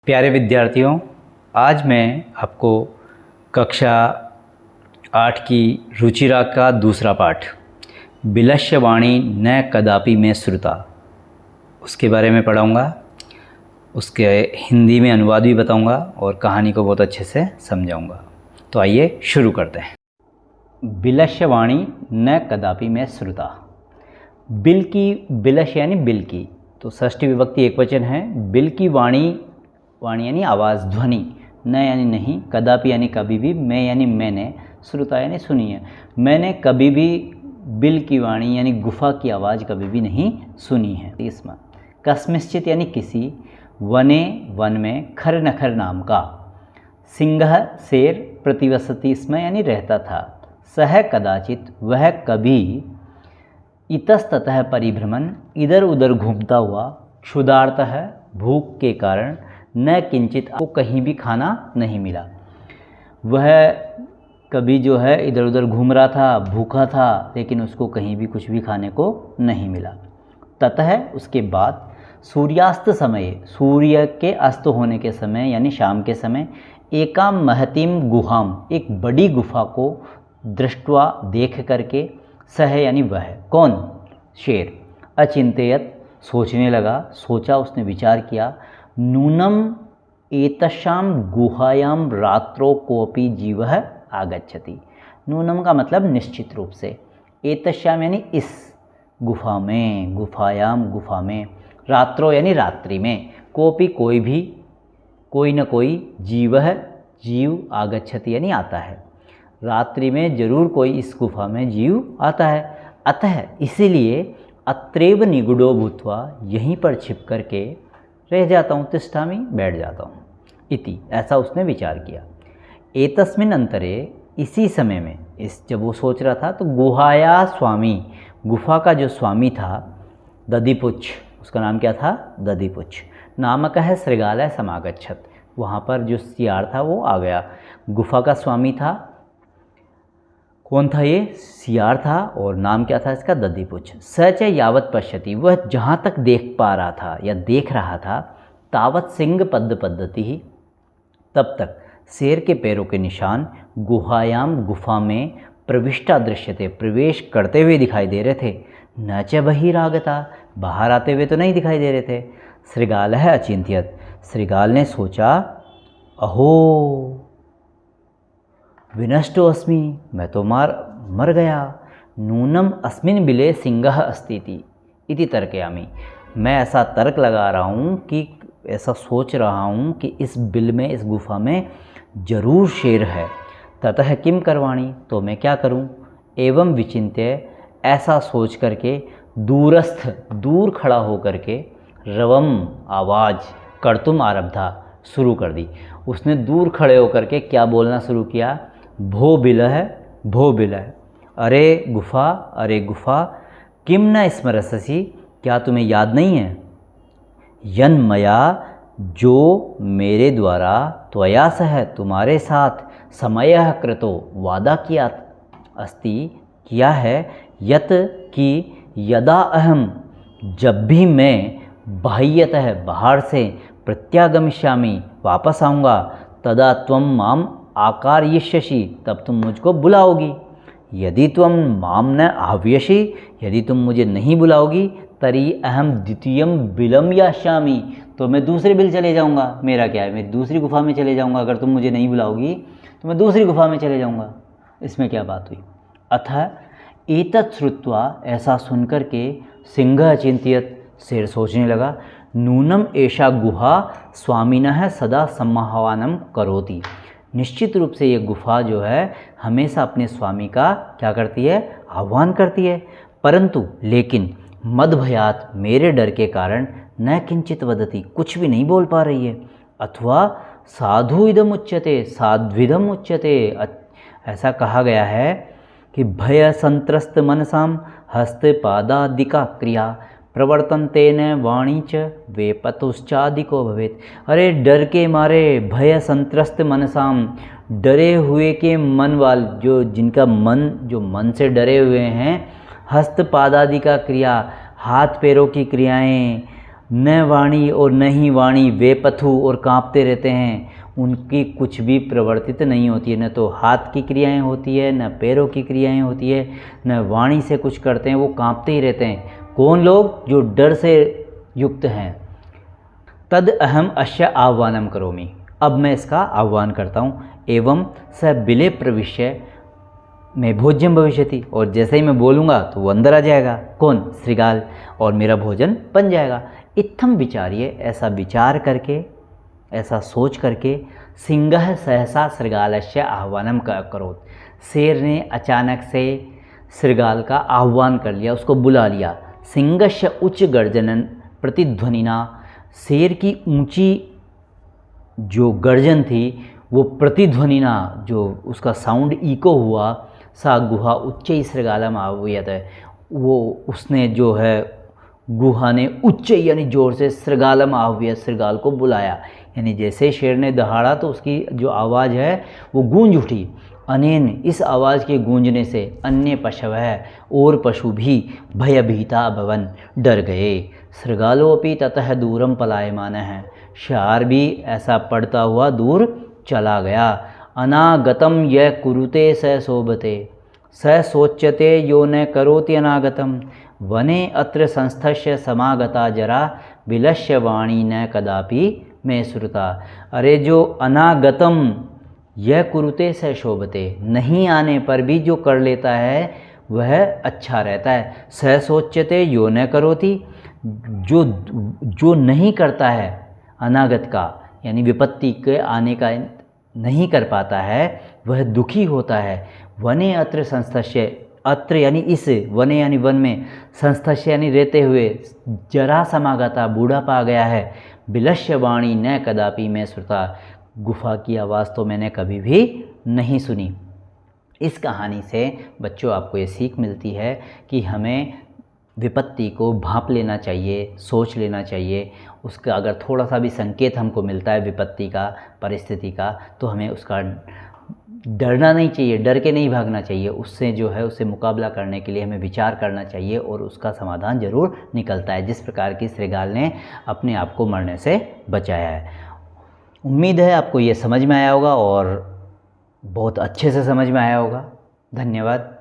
प्यारे विद्यार्थियों, आज मैं आपको कक्षा 8 की रुचिरा का दूसरा पाठ बिलश्यवाणी न कदापि में श्रुता उसके बारे में पढ़ाऊँगा। उसके हिंदी में अनुवाद भी बताऊँगा और कहानी को बहुत अच्छे से समझाऊँगा। तो आइए शुरू करते हैं। बिलश्यवाणी न कदापि में श्रुता। बिल की, बिलश यानी बिल की, तो षष्ठी विभक्ति एकवचन है। बिल की वाणी, वाणी यानी आवाज़, ध्वनि, न यानी नहीं, कदापि यानी कभी भी, मैं यानी मैंने, श्रुता यानी सुनिए। मैंने कभी भी बिल की वाणी यानी गुफा की आवाज़ कभी भी नहीं सुनी है। इसमें कस्मिश्चित यानी किसी, वने वन में, खर नखर नाम का, सिंह शेर, प्रतिवसति इसमें यानी रहता था, सह कदाचित वह कभी, इतस्ततः परिभ्रमण इधर उधर घूमता हुआ, क्षुधार्तः भूख के कारण, न किंचित को कहीं भी खाना नहीं मिला। वह कभी जो है इधर उधर घूम रहा था, भूखा था, लेकिन उसको कहीं भी कुछ भी खाने को नहीं मिला। ततः उसके बाद सूर्यास्त समय, सूर्य के अस्त होने के समय यानी शाम के समय, एकाम महतीम गुहाम एक बड़ी गुफा को दृष्टवा देख करके, सह यानी वह, कौन, शेर, अचिंत्यत सोचने लगा, सोचा, उसने विचार किया, नूनम एतशाम गुहायाम रात्रो कोपि जीवः आगच्छति। नूनम का मतलब निश्चित रूप से, एतश्याम यानी इस गुफा में, गुफायाम गुफा में, रात्रो यानी रात्रि में, कोपि कोई भी, कोई न कोई, जीवः जीव, आगच्छति यानी आता है, रात्रि में जरूर कोई इस गुफा में जीव आता है। अतः इसीलिए अत्रैव निगूढ़ो भूत्वा यहीं पर छिप करके रह जाता हूँ, तिष्ठामि बैठ जाता हूँ, इति ऐसा उसने विचार किया। एतस्मिन् अंतरे इसी समय में, इस जब वो सोच रहा था तो गुहाया स्वामी, गुफा का जो स्वामी था, दधिपुच्छ, उसका नाम क्या था, दधिपुच्छ नामक है, श्रृगालय समागच्छत, वहाँ पर जो सियार था वो आ गया। गुफा का स्वामी था, कौन था ये, सियार था, और नाम क्या था इसका, दधिपुच्छ। सच यावत पश्यति, वह जहाँ तक देख पा रहा था या देख रहा था, तावत सिंह पद्म पद्धति ही, तब तक शेर के पैरों के निशान गुहायाम गुफा में प्रविष्टा दृश्यते, प्रवेश करते हुए दिखाई दे रहे थे। न च बहिरागता, बाहर आते हुए तो नहीं दिखाई दे रहे थे। श्रृगाल है अचिंत्यत, श्रृगाल ने सोचा, अहो विनष्टो अस्मि, मैं तो मर गया। नूनम अस्मिन बिले सिंहः अस्तीति इति तर्कयामि, मैं ऐसा तर्क लगा रहा हूँ कि ऐसा सोच रहा हूँ कि इस बिल में, इस गुफा में जरूर शेर है। ततः किम करवाणी, तो मैं क्या करूँ। एवं विचिन्त्य, ऐसा सोच करके, दूरस्थ, दूर खड़ा हो करके, रवम आवाज़, कर्तुम आरब्धा, शुरू कर दी। उसने दूर खड़े होकर के क्या बोलना शुरू किया, भो बिल है, भो बिल है, अरे गुफा, अरे गुफा, किम न स्मरससि, क्या तुम्हें याद नहीं है, यन्मया, जो मेरे द्वारा, त्वया सह, तुम्हारे साथ, समयः कृतो, वादा किया अस्ति, किया है, यत कि यदा अहम, जब भी मैं, बाह्यतः बाहर से, प्रत्यागमिष्यामि वापस आऊँगा, तदा त्वं माम आकारयिष्यसि, तब तुम मुझको बुलाओगी। यदि त्वं माम न आह्वयसि, यदि तुम मुझे नहीं बुलाओगी, तरी अहम द्वितीयम बिलम यास्यामि, तो मैं दूसरे बिल चले जाऊंगा। मेरा क्या है, मैं दूसरी गुफा में चले जाऊंगा। अगर तुम मुझे नहीं बुलाओगी तो मैं दूसरी गुफा में चले जाऊंगा। इसमें क्या बात हुई। अथ एतत् श्रुत्वा, ऐसा सुनकर के, सिंह अचिंत्यत, शेर सोचने लगा, नूनम एषा गुहा स्वामिनः सदा सम्माहवानम करोति, निश्चित रूप से ये गुफा जो है हमेशा अपने स्वामी का क्या करती है, आह्वान करती है। परंतु लेकिन मद भयात, मेरे डर के कारण, न किंचित वदति, कुछ भी नहीं बोल पा रही है। अथवा साधु इदम उच्यते, साध्विदम उच्यते, ऐसा कहा गया है कि भय संत्रस्त मनसाम हस्तपादादिका क्रिया प्रवर्तन्तेन वाणी च वेपतुश्चादिको भवेत्। अरे डर के मारे, भय संत्रस्त मनसाम, डरे हुए के मन वाल, जो जिनका मन, जो मन से डरे हुए हैं, हस्तपादादि का क्रिया, हाथ पैरों की क्रियाएं, न वाणी और न ही वाणी वे पथु, और कांपते रहते हैं, उनकी कुछ भी प्रवर्तित नहीं होती है, न तो हाथ की क्रियाएं होती है, न पैरों की क्रियाएं होती है, न वाणी से कुछ करते हैं, वो कांपते ही रहते हैं। कौन लोग? जो डर से युक्त हैं। तद अहम अश्य आह्वानम करोमि, अब मैं इसका आह्वान करता हूँ। एवं स बिले प्रविश्य में भोज्यम भविष्यति, और जैसे ही मैं बोलूँगा तो वो अंदर आ जाएगा। कौन? श्रृगाल, और मेरा भोजन बन जाएगा। इत्थम विचार्य, ऐसा विचार करके, ऐसा सोच करके, सिंहः सहसा श्रृगालस्य आह्वानम करोत्, शेर ने अचानक से श्रृगाल का आह्वान कर लिया, उसको बुला लिया। सिंहस्य उच्च गर्जनन प्रतिध्वनिना, शेर की ऊंची जो गर्जन थी वो प्रतिध्वनिना, जो उसका साउंड इको हुआ, सा गुहा उच्च श्रृगालम आह्वयत, वो उसने जो है गुहा ने उच्च यानी जोर से श्रृगालम आह्वयत, श्रृगाल को बुलाया। यानी जैसे शेर ने दहाड़ा तो उसकी जो आवाज़ है वो गूंज उठी। अनेन, इस आवाज़ के गूंजने से अन्य पशवः, और पशु भी भयभीता अभवन, डर गए। श्रृगालोपि ततः दूरम पलायमानः, शार भी ऐसा पड़ता हुआ दूर चला गया। अनागतम यह कुरुते स शोभते, स सोच्यते यो न करोति अनागतम, वने अत्र संस्थस्य समागता जरा, विलस्य वाणी न कदापि में श्रुता। अरे जो अनागतम यह कुरुते स शोभते, नहीं आने पर भी जो कर लेता है वह अच्छा रहता है। स सोच्यते यो न करोति, जो नहीं करता है अनागत का, यानी विपत्ति के आने का नहीं कर पाता है, वह दुखी होता है। वने अत्र संस्थस्य, अत्र यानी इस, वने यानी वन में, संस्थस्य यानी रहते हुए, जरा समागता बूढ़ापा आ गया है। विलस्य वाणी न कदापि मैं श्रुता, गुफा की आवाज़ तो मैंने कभी भी नहीं सुनी। इस कहानी से बच्चों आपको ये सीख मिलती है कि हमें विपत्ति को भांप लेना चाहिए, सोच लेना चाहिए। उसका अगर थोड़ा सा भी संकेत हमको मिलता है विपत्ति का, परिस्थिति का, तो हमें उसका डरना नहीं चाहिए, डर के नहीं भागना चाहिए। उससे जो है, उससे मुकाबला करने के लिए हमें विचार करना चाहिए और उसका समाधान ज़रूर निकलता है, जिस प्रकार की श्रृगाल ने अपने आप को मरने से बचाया है। उम्मीद है आपको ये समझ में आया होगा और बहुत अच्छे से समझ में आया होगा। धन्यवाद।